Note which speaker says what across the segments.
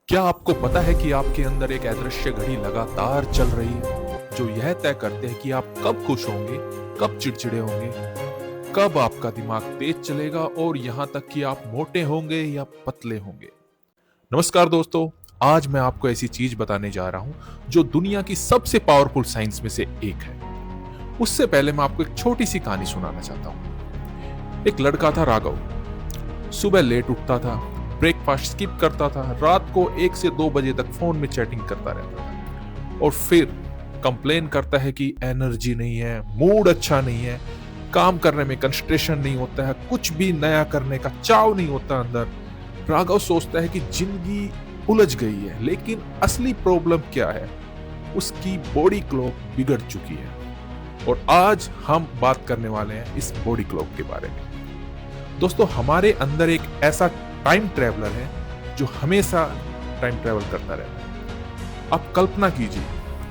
Speaker 1: क्या आपको पता है कि आपके अंदर एक अदृश्य घड़ी लगातार चल रही है जो यह तय करते हैं कि आप कब खुश होंगे, कब चिड़चिड़े होंगे, कब आपका दिमाग तेज चलेगा और यहां तक कि आप मोटे होंगे या पतले होंगे। नमस्कार दोस्तों, आज मैं आपको ऐसी चीज बताने जा रहा हूं जो दुनिया की सबसे पावरफुल साइंस में से एक है। उससे पहले मैं आपको एक छोटी सी कहानी सुनाना चाहता हूं। एक लड़का था राघव। सुबह लेट उठता था, ब्रेकफास्ट स्किप करता था, रात को 1 से 2 बजे तक फोन में चैटिंग करता रहता था और फिर कंप्लेन करता है कि एनर्जी नहीं है, मूड अच्छा नहीं है, काम करने में कंसंट्रेशन नहीं होता है, कुछ भी नया करने का चाव नहीं होता अंदर। राघव सोचता है कि जिंदगी उलझ गई है, लेकिन असली प्रॉब्लम क्या है? उसकी बॉडी क्लॉक बिगड़ चुकी है और आज हम बात करने वाले हैं इस बॉडी क्लॉक के बारे में। दोस्तों, हमारे अंदर एक ऐसा टाइम ट्रेवलर है जो हमेशा टाइम ट्रेवल करता रहता है। आप कल्पना कीजिए,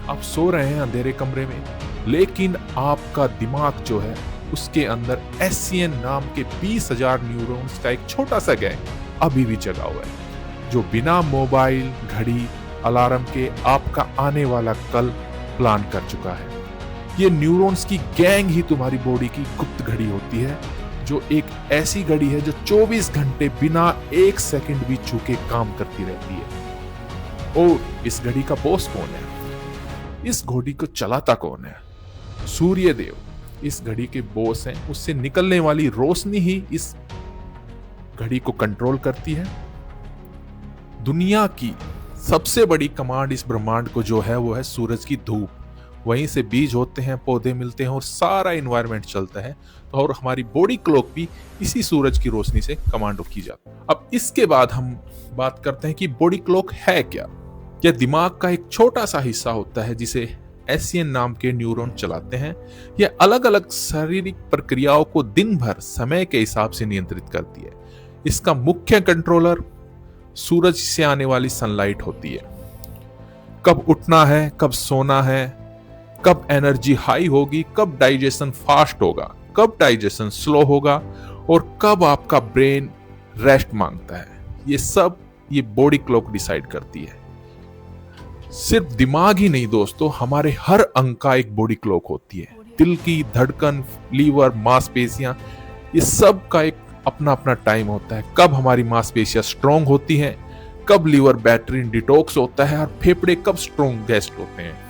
Speaker 1: आप सो रहे हैं अंधेरे कमरे में, लेकिन आपका दिमाग जो है उसके अंदर SCN नाम के 20,000 न्यूरॉन्स का एक छोटा सा गैंग अभी भी जगा हुआ है, जो बिना मोबाइल, घड़ी, अलार्म के आपका आने वाला कल प्लान कर चुका है। ये न्यूरॉन्स की गैंग ही तुम्हारी बॉडी की गुप्त घड़ी होती है, जो एक ऐसी घड़ी है जो 24 घंटे बिना 1 सेकंड भी चूके काम करती रहती है। और इस घड़ी का बॉस कौन है? इस घड़ी को चलाता कौन है? सूर्य देव इस घड़ी के बॉस हैं। उससे निकलने वाली रोशनी ही इस घड़ी को कंट्रोल करती है। दुनिया की सबसे बड़ी कमांड इस ब्रह्मांड को जो है वो है सूरज की धूप। वहीं से बीज होते हैं, पौधे मिलते हैं और सारा एनवायरनमेंट चलता है। तो और हमारी बॉडी क्लॉक भी इसी सूरज की रोशनी से कमांड की जाती है। अब इसके बाद हम बात करते हैं कि बॉडी क्लॉक है क्या। यह दिमाग का एक छोटा सा हिस्सा होता है जिसे SCN नाम के न्यूरॉन चलाते हैं। यह अलग अलग शारीरिक प्रक्रियाओं को दिन भर समय के हिसाब से नियंत्रित करती है। इसका मुख्य कंट्रोलर सूरज से आने वाली सनलाइट होती है। कब उठना है, कब सोना है, कब एनर्जी हाई होगी, कब डाइजेशन फास्ट होगा, कब डाइजेशन स्लो होगा और कब आपका ब्रेन रेस्ट मांगता है, ये सब ये बॉडी क्लॉक डिसाइड करती है। सिर्फ दिमाग ही नहीं दोस्तों, हमारे हर अंग का एक बॉडी क्लॉक होती है। दिल की धड़कन, लीवर, मांसपेशियां, ये सब का एक अपना अपना टाइम होता है। कब हमारी मांसपेशियां स्ट्रांग होती हैं, कब लीवर बैटरी डिटॉक्स होता है और फेफड़े कब स्ट्रांग गेस्ट होते हैं।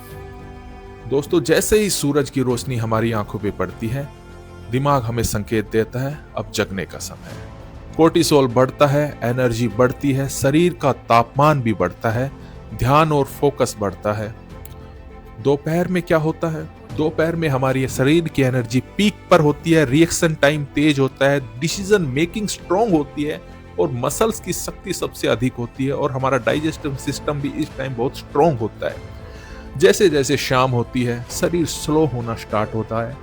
Speaker 1: दोस्तों, जैसे ही सूरज की रोशनी हमारी आंखों पे पड़ती है, दिमाग हमें संकेत देता है अब जगने का समय है। कोर्टिसोल बढ़ता है, एनर्जी बढ़ती है, शरीर का तापमान भी बढ़ता है, ध्यान और फोकस बढ़ता है। दोपहर में क्या होता है? दोपहर में हमारी शरीर की एनर्जी पीक पर होती है, रिएक्शन टाइम तेज होता है, डिसीजन मेकिंग स्ट्रांग होती है और मसल्स की शक्ति सबसे अधिक होती है और हमारा डाइजेस्टिव सिस्टम भी इस टाइम बहुत स्ट्रांग होता है। जैसे जैसे शाम होती है, शरीर स्लो होना स्टार्ट होता है,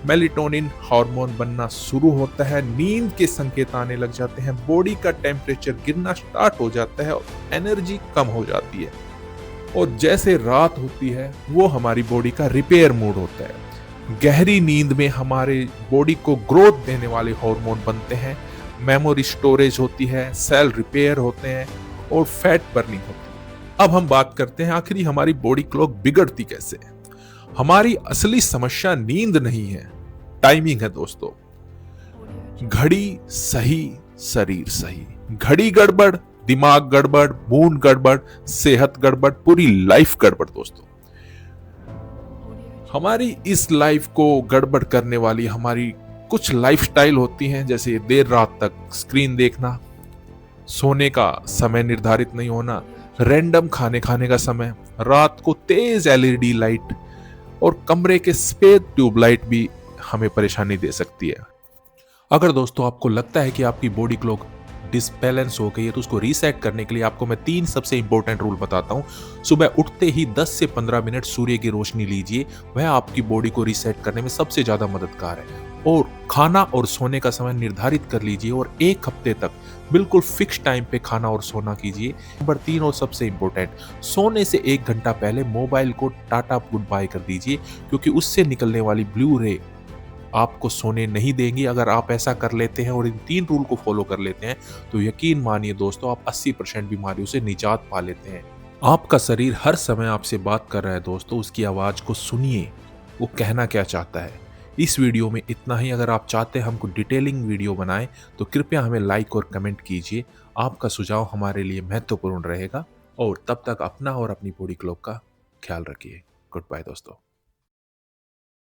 Speaker 1: मेलेटोनिन हार्मोन बनना शुरू होता है, नींद के संकेत आने लग जाते हैं, बॉडी का टेम्परेचर गिरना स्टार्ट हो जाता है और एनर्जी कम हो जाती है। और जैसे रात होती है, वो हमारी बॉडी का रिपेयर मूड होता है। गहरी नींद में हमारे बॉडी को ग्रोथ देने वाले हार्मोन बनते हैं, मेमोरी स्टोरेज होती है, सेल रिपेयर होते हैं और फैट बर्निंग होती है। अब हम बात करते हैं आखिर हमारी बॉडी क्लॉक बिगड़ती कैसे है। हमारी असली समस्या नींद नहीं है, टाइमिंग है दोस्तों। घड़ी सही, शरीर सही। घड़ी गड़बड़, दिमाग गड़बड़, मूड गड़बड़, सेहत गड़बड़, पूरी लाइफ गड़बड़। दोस्तों, हमारी इस लाइफ को गड़बड़ करने वाली हमारी कुछ लाइफस्टाइल होती हैं, जैसे देर रात तक स्क्रीन देखना, सोने का समय निर्धारित नहीं होना, रैंडम खाने का समय, रात को तेज LED लाइट और कमरे के सफेद ट्यूबलाइट भी हमें परेशानी दे सकती है। अगर दोस्तों आपको लगता है कि आपकी बॉडी क्लॉक डिसबैलेंस हो गई है, तो उसको रीसेट करने के लिए आपको मैं 3 सबसे इंपॉर्टेंट रूल बताता हूं। सुबह उठते ही 10 से 15 मिनट सूर्य की रोशनी लीजिए, वह आपकी बॉडी को रीसेट करने में सबसे ज्यादा मददगार है। और खाना और सोने का समय निर्धारित कर लीजिए और 1 हफ्ते तक बिल्कुल फिक्स टाइम पे खाना और सोना कीजिए। नंबर 3 और सबसे इंपॉर्टेंट, सोने से 1 घंटा पहले मोबाइल को टाटा गुड बाय कर दीजिए, क्योंकि उससे निकलने वाली ब्लू रे आपको सोने नहीं देंगी। अगर आप ऐसा कर लेते हैं और इन 3 रूल को फॉलो कर लेते हैं, तो यकीन मानिए दोस्तों, आप 80% बीमारियों से निजात पा लेते हैं। आपका शरीर हर समय आपसे बात कर रहा है दोस्तों, उसकी आवाज़ को सुनिए, वो कहना क्या चाहता है। इस वीडियो में इतना ही। अगर आप चाहते हैं हमको डिटेलिंग वीडियो बनाएं, तो कृपया हमें लाइक और कमेंट कीजिए। आपका सुझाव हमारे लिए महत्वपूर्ण रहेगा। और तब तक अपना और अपनी बॉडी क्लॉक का ख्याल रखिए। गुड बाय दोस्तों।